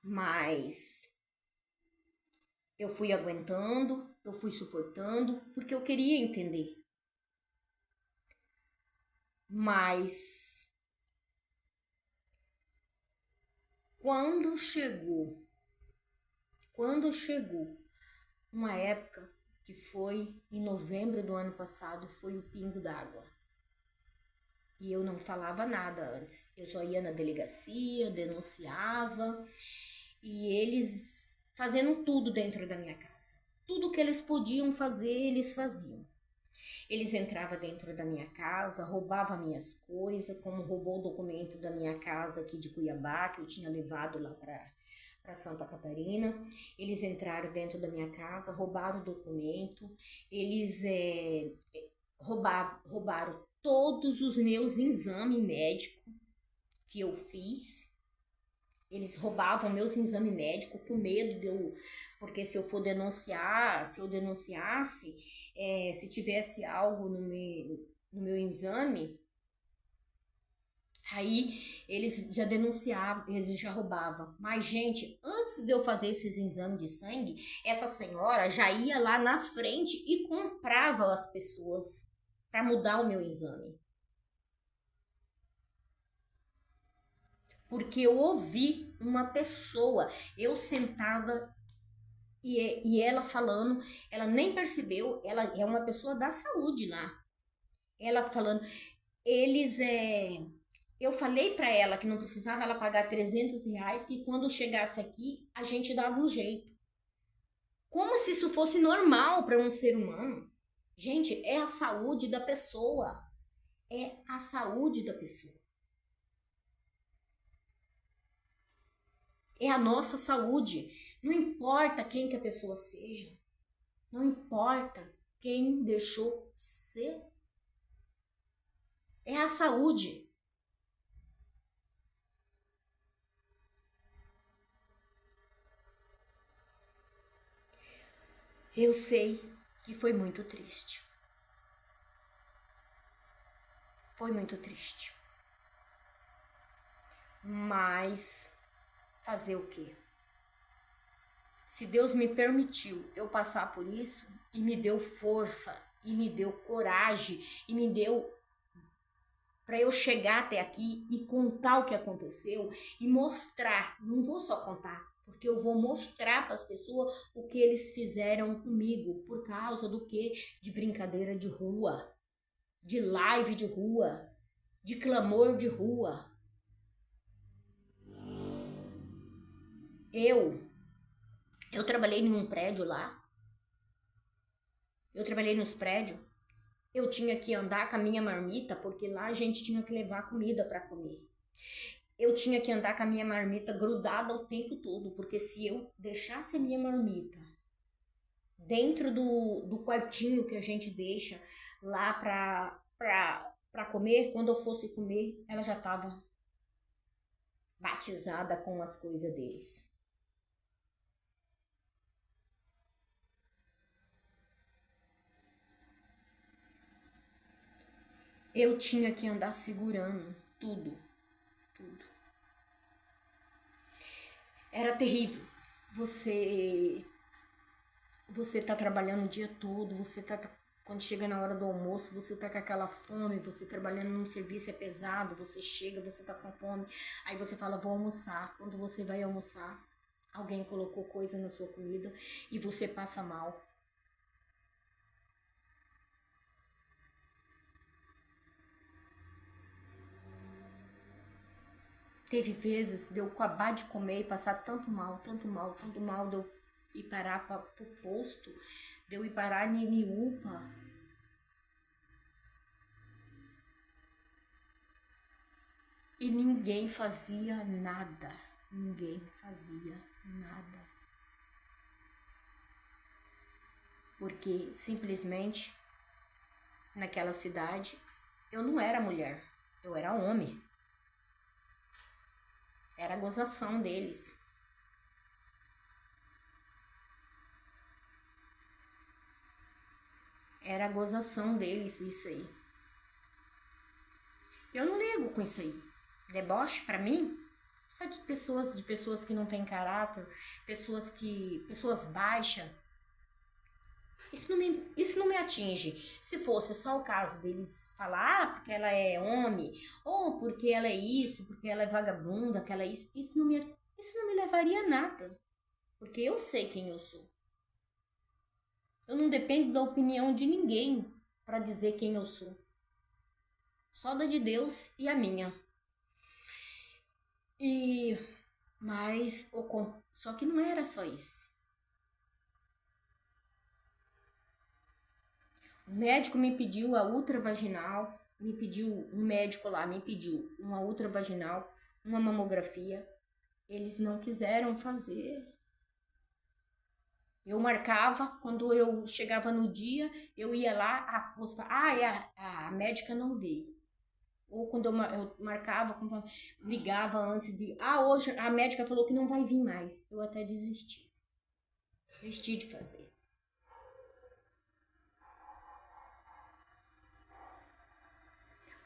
Mas eu fui aguentando, eu fui suportando, porque eu queria entender. Mas quando chegou uma época que foi em novembro do ano passado, foi o pingo d'água. E eu não falava nada antes. Eu só ia na delegacia, denunciava, e eles fazendo tudo dentro da minha casa. Tudo que eles podiam fazer, eles faziam. Eles entravam dentro da minha casa, roubavam minhas coisas, como roubou o documento da minha casa aqui de Cuiabá, que eu tinha levado lá para Santa Catarina. Eles entraram dentro da minha casa, roubaram o documento, eles roubaram todos os meus exames médicos que eu fiz. Eles roubavam meus exames médicos com medo de eu, porque se eu denunciasse, se tivesse algo no meu exame, aí eles já denunciavam, eles já roubavam. Mas, gente, antes de eu fazer esses exames de sangue, essa senhora já ia lá na frente e comprava as pessoas para mudar o meu exame. Porque eu ouvi uma pessoa, eu sentada e ela falando, ela nem percebeu, ela é uma pessoa da saúde lá. Ela falando, eles eu falei para ela que não precisava ela pagar R$ 300, que quando chegasse aqui a gente dava um jeito. Como se isso fosse normal para um ser humano. Gente, é a saúde da pessoa. É a saúde da pessoa. É a nossa saúde. Não importa quem que a pessoa seja. Não importa quem deixou ser. É a saúde. Eu sei que foi muito triste. Foi muito triste. Mas fazer o quê? Se Deus me permitiu eu passar por isso e me deu força, e me deu coragem, e me deu para eu chegar até aqui e contar o que aconteceu e mostrar, não vou só contar, porque eu vou mostrar para as pessoas o que eles fizeram comigo por causa do quê? De brincadeira de rua, de live de rua, de clamor de rua. Eu trabalhei em um prédio lá. Eu trabalhei nos prédios. Eu tinha que andar com a minha marmita, porque lá a gente tinha que levar comida para comer. Eu tinha que andar com a minha marmita grudada o tempo todo, porque se eu deixasse a minha marmita dentro do quartinho que a gente deixa lá pra comer, quando eu fosse comer, ela já tava batizada com as coisas deles. Eu tinha que andar segurando tudo, tudo. Era terrível. Você tá trabalhando o dia todo, quando chega na hora do almoço, você tá com aquela fome, você trabalhando num serviço é pesado, você chega, você tá com fome, aí você fala, vou almoçar. Quando você vai almoçar, alguém colocou coisa na sua comida e você passa mal. Teve vezes de eu acabar de comer e passar tanto mal, tanto mal, tanto mal, de eu ir parar pro posto, de eu ir parar em UPA. E ninguém fazia nada. Ninguém fazia nada. Porque simplesmente naquela cidade eu não era mulher, eu era homem. Era a gozação deles. Era a gozação deles isso aí. Eu não ligo com isso aí. Deboche pra mim Essa de pessoas que não têm caráter, pessoas baixas. Isso não me atinge. Se fosse só o caso deles falar, porque ela é homem, ou porque ela é isso, porque ela é vagabunda, que ela é isso não me levaria a nada. Porque eu sei quem eu sou. Eu não dependo da opinião de ninguém para dizer quem eu sou. Só da de Deus e a minha. Só que não era só isso. O médico me pediu a ultravaginal, um médico lá me pediu uma ultravaginal, uma mamografia. Eles não quiseram fazer. Eu marcava, quando eu chegava no dia, eu ia lá, a médica não veio. Ou quando eu marcava, ligava antes hoje a médica falou que não vai vir mais. Eu até desisti. Desisti de fazer.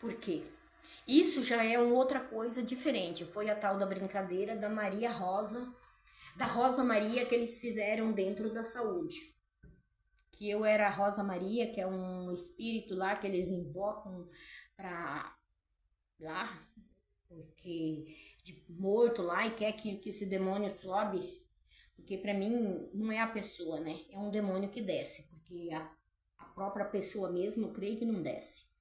Por quê? Isso já é uma outra coisa diferente. Foi a tal da brincadeira da Maria Rosa, da Rosa Maria que eles fizeram dentro da saúde. Que eu era a Rosa Maria, que é um espírito lá que eles invocam pra lá, porque de morto lá e quer que esse demônio sobe. Porque pra mim não é a pessoa, né? É um demônio que desce, porque a própria pessoa mesmo, eu creio que não desce.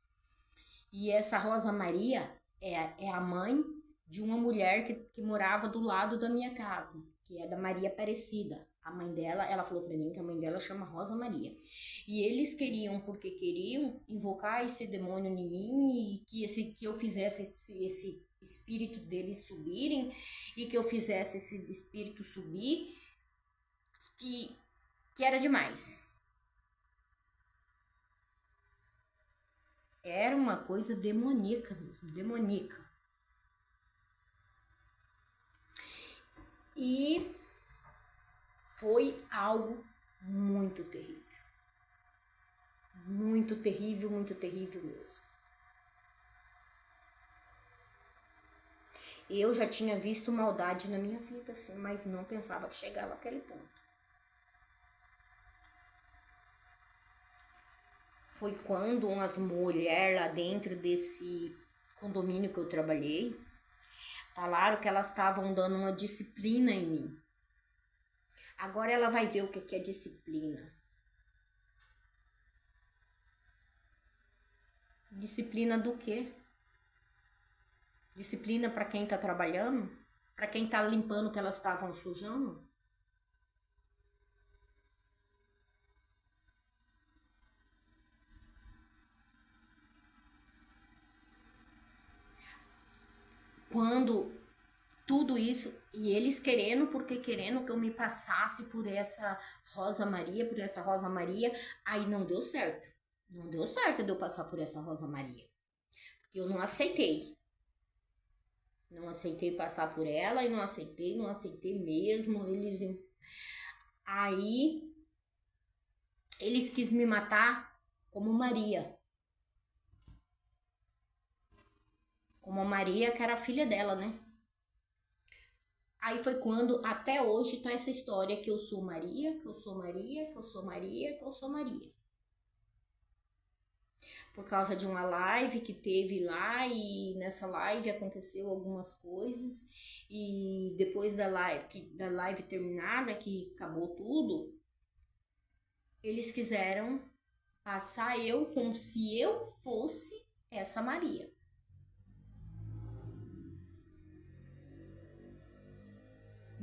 E essa Rosa Maria é a mãe de uma mulher que morava do lado da minha casa, que é da Maria Aparecida. A mãe dela, ela falou pra mim que a mãe dela chama Rosa Maria. E eles porque queriam invocar esse demônio em mim e que eu fizesse esse espírito deles subirem e que eu fizesse esse espírito subir, que era demais. Era uma coisa demoníaca mesmo, demoníaca. E foi algo muito terrível. Muito terrível, muito terrível mesmo. Eu já tinha visto maldade na minha vida, assim, mas não pensava que chegava àquele ponto. Foi quando umas mulheres lá dentro desse condomínio que eu trabalhei falaram que elas estavam dando uma disciplina em mim. Agora ela vai ver o que é disciplina. Disciplina do quê? Disciplina para quem tá trabalhando? Para quem tá limpando o que elas estavam sujando? Quando tudo isso, e eles querendo que eu me passasse por essa Rosa Maria, aí não deu certo. Não deu certo de eu passar por essa Rosa Maria. Eu não aceitei. Não aceitei passar por ela e não aceitei mesmo. Aí eles quis me matar como Maria. Como a Maria, que era a filha dela, né? Aí foi quando, até hoje, tá essa história que eu sou Maria, que eu sou Maria, que eu sou Maria, que eu sou Maria. Por causa de uma live que teve lá, e nessa live aconteceu algumas coisas, e depois da live terminada, que acabou tudo, eles quiseram passar eu como se eu fosse essa Maria.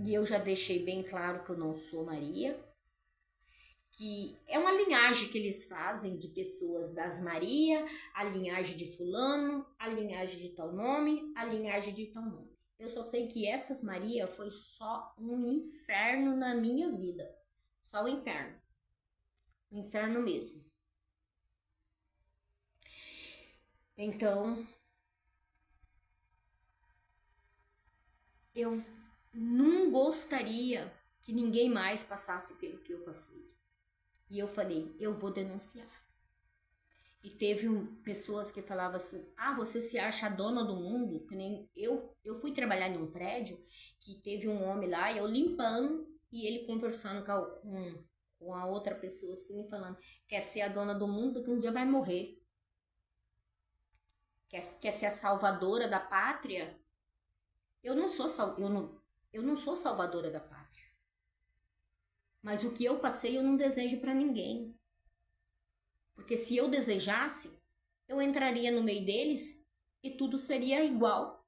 E eu já deixei bem claro que eu não sou Maria, que é uma linhagem que eles fazem de pessoas das Maria, a linhagem de fulano, a linhagem de tal nome, a linhagem de tal nome. Eu só sei que essas Maria foi só um inferno na minha vida. Só o inferno. O inferno mesmo. Então, eu não gostaria que ninguém mais passasse pelo que eu passei. E eu falei, eu vou denunciar. E teve pessoas que falavam assim, você se acha a dona do mundo? Que nem eu fui trabalhar em um prédio que teve um homem lá, e eu limpando, e ele conversando com a outra pessoa assim, falando, quer ser a dona do mundo que um dia vai morrer. Quer ser a salvadora da pátria? Eu não sou salvadora da pátria. Mas o que eu passei eu não desejo para ninguém. Porque se eu desejasse, eu entraria no meio deles e tudo seria igual.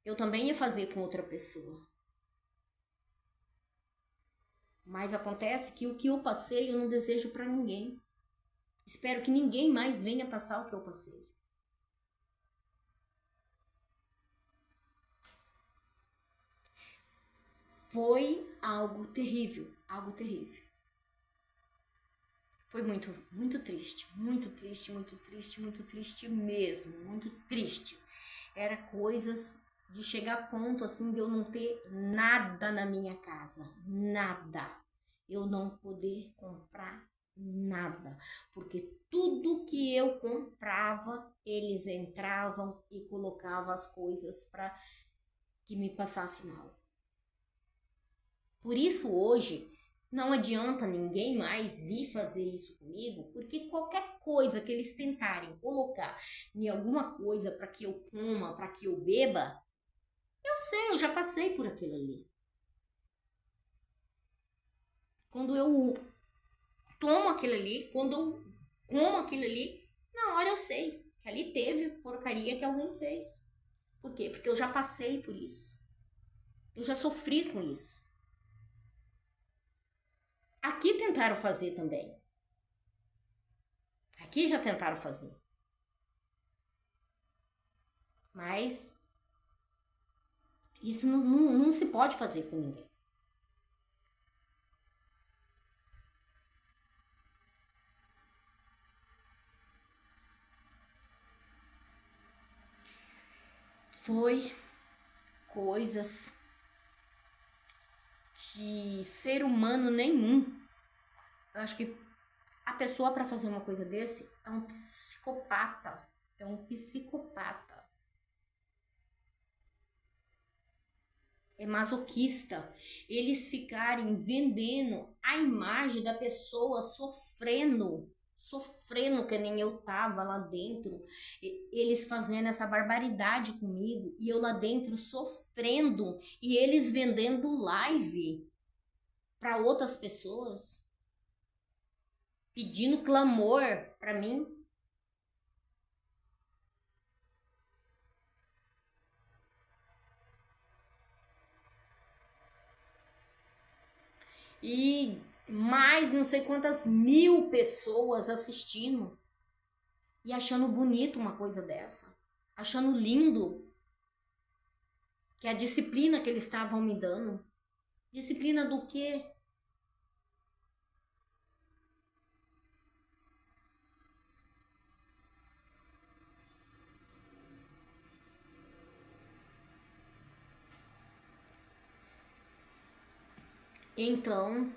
Eu também ia fazer com outra pessoa. Mas acontece que o que eu passei eu não desejo para ninguém. Espero que ninguém mais venha passar o que eu passei. Foi algo terrível, algo terrível. Foi muito, muito triste, muito triste, muito triste, muito triste mesmo, muito triste. Era coisas de chegar a ponto assim de eu não ter nada na minha casa, nada. Eu não poder comprar nada, porque tudo que eu comprava, eles entravam e colocavam as coisas para que me passasse mal. Por isso hoje não adianta ninguém mais vir fazer isso comigo, porque qualquer coisa que eles tentarem colocar em alguma coisa para que eu coma, para que eu beba, eu sei, eu já passei por aquilo ali. Quando eu tomo aquilo ali, quando eu como aquilo ali, na hora eu sei que ali teve porcaria que alguém fez. Por quê? Porque eu já passei por isso. Eu já sofri com isso. Aqui tentaram fazer também. Aqui já tentaram fazer. Mas isso não se pode fazer com ninguém. Foi coisas que ser humano nenhum, eu acho que a pessoa para fazer uma coisa desse é um psicopata, é um psicopata. É masoquista. Eles ficarem vendendo a imagem da pessoa sofrendo que nem eu tava lá dentro, eles fazendo essa barbaridade comigo e eu lá dentro sofrendo e eles vendendo live para outras pessoas, pedindo clamor para mim. E mais não sei quantas mil pessoas assistindo e achando bonito uma coisa dessa, achando lindo que a disciplina que eles estavam me dando. Disciplina do quê? Então,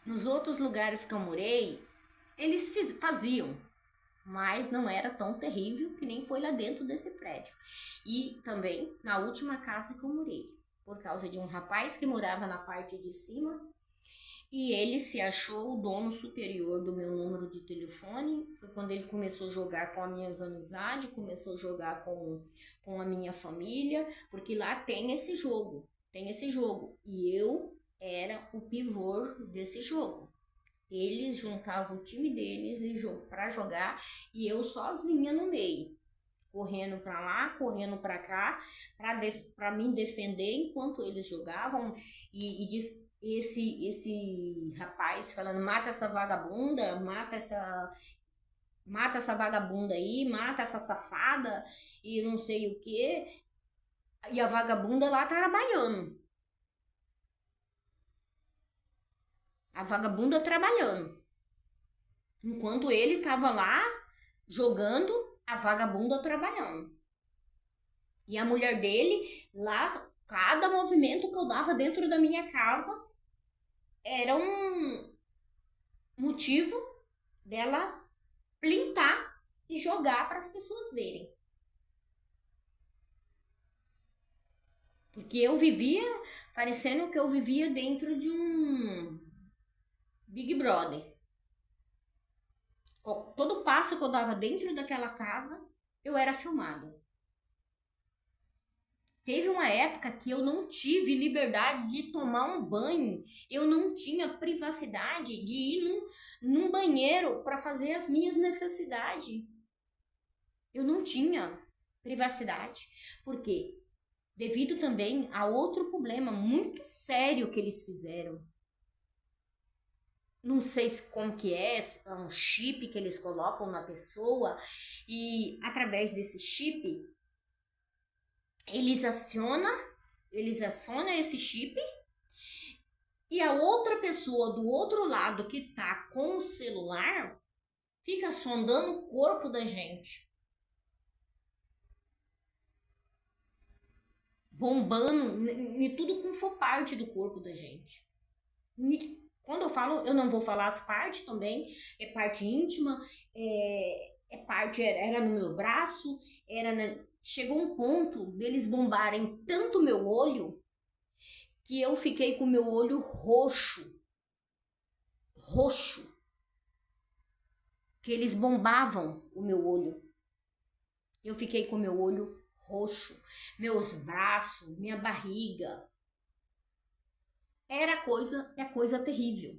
nos outros lugares que eu morei, eles faziam, mas não era tão terrível que nem foi lá dentro desse prédio. E também na última casa que eu morei, por causa de um rapaz que morava na parte de cima e ele se achou o dono superior do meu número de telefone. Foi quando ele começou a jogar com as minhas amizades, começou a jogar com a minha família, porque lá tem esse jogo, e eu era o pivô desse jogo. Eles juntavam o time deles para jogar e eu sozinha no meio, correndo para lá, correndo para cá, para me defender enquanto eles jogavam. E diz esse rapaz falando: mata essa vagabunda, mata essa vagabunda aí, mata essa safada e não sei o que. E a vagabunda lá trabalhando. A vagabunda trabalhando. Enquanto ele tava lá jogando, a vagabunda trabalhando. E a mulher dele lá, cada movimento que eu dava dentro da minha casa era um motivo dela plintar e jogar para as pessoas verem. Porque eu vivia parecendo que eu vivia dentro de um Big Brother. Todo passo que eu dava dentro daquela casa, eu era filmada. Teve uma época que eu não tive liberdade de tomar um banho. Eu não tinha privacidade de ir num banheiro para fazer as minhas necessidades. Eu não tinha privacidade. Por quê? Devido também a outro problema muito sério que eles fizeram. Não sei como que é um chip que eles colocam na pessoa e através desse chip eles acionam esse chip e a outra pessoa do outro lado que tá com o celular fica sondando o corpo da gente. Bombando em tudo que for parte do corpo da gente. Quando eu falo, eu não vou falar as partes também, é parte íntima, é parte, era no meu braço, chegou um ponto deles bombarem tanto meu olho que eu fiquei com meu olho roxo, que eles bombavam o meu olho. Eu fiquei com meu olho roxo, meus braços, minha barriga. É coisa terrível.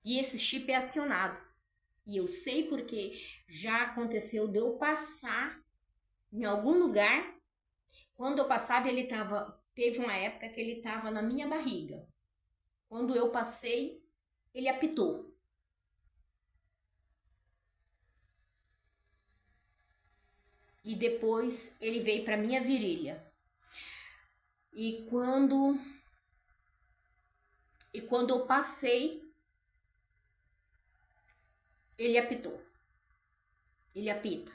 E esse chip é acionado. E eu sei porque já aconteceu de eu passar em algum lugar. Quando eu passava, teve uma época que ele estava na minha barriga. Quando eu passei, ele apitou. E depois ele veio para minha virilha. E quando eu passei, ele apitou. Ele apita.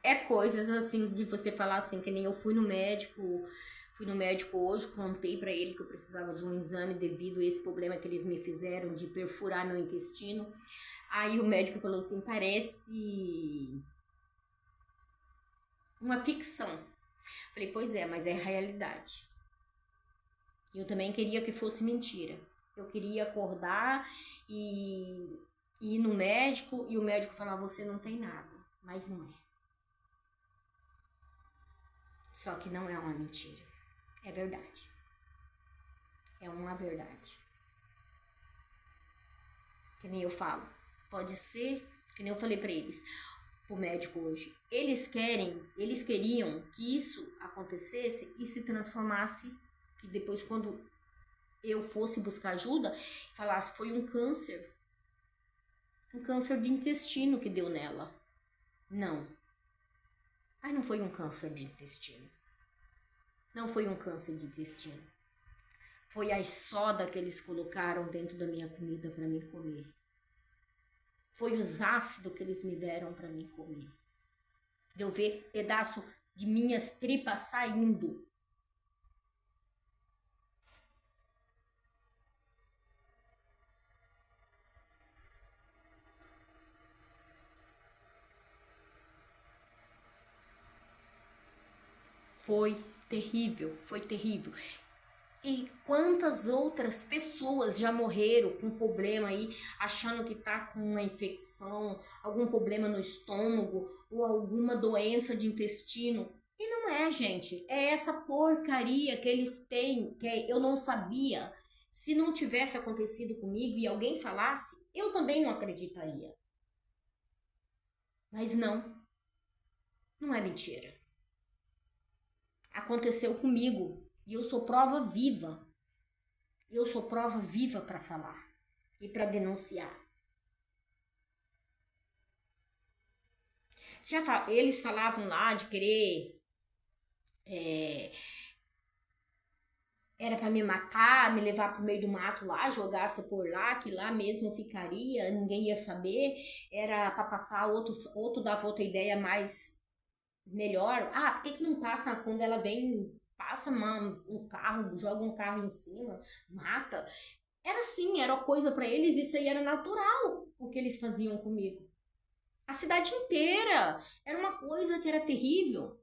É coisas assim de você falar assim, que nem eu fui no médico hoje, contei para ele que eu precisava de um exame devido a esse problema que eles me fizeram de perfurar meu intestino. Aí o médico falou assim, parece uma ficção. Falei, pois é, mas é realidade. Eu também queria que fosse mentira. Eu queria acordar e ir no médico e o médico falar, você não tem nada, mas não é. Só que não é uma mentira. É verdade. É uma verdade. Que nem eu falo. Pode ser, que nem eu falei pra eles, pro médico hoje. Eles queriam que isso acontecesse e se transformasse, que depois quando eu fosse buscar ajuda, falasse, foi um câncer de intestino que deu nela. Não. Ai, não foi um câncer de intestino. Não foi um câncer de intestino. Foi a soda que eles colocaram dentro da minha comida para mim comer. Foi os ácidos que eles me deram para mim comer. De eu ver pedaço de minhas tripas saindo. Foi terrível, foi terrível. E quantas outras pessoas já morreram com problema aí, achando que tá com uma infecção, algum problema no estômago ou alguma doença de intestino. E não é, gente. É essa porcaria que eles têm, que eu não sabia. Se não tivesse acontecido comigo e alguém falasse, eu também não acreditaria. Mas não é mentira. Aconteceu comigo. E eu sou prova viva. Eu sou prova viva para falar e para denunciar. Eles falavam lá de querer... era para me matar, me levar pro meio do mato lá, jogasse por lá, que lá mesmo eu ficaria, ninguém ia saber. Era para passar outro dava outra ideia mais melhor. Ah, por que que não passa quando ela vem, passa um carro, joga um carro em cima, mata? Era assim, era coisa pra eles, isso aí era natural, o que eles faziam comigo. A cidade inteira era uma coisa que era terrível.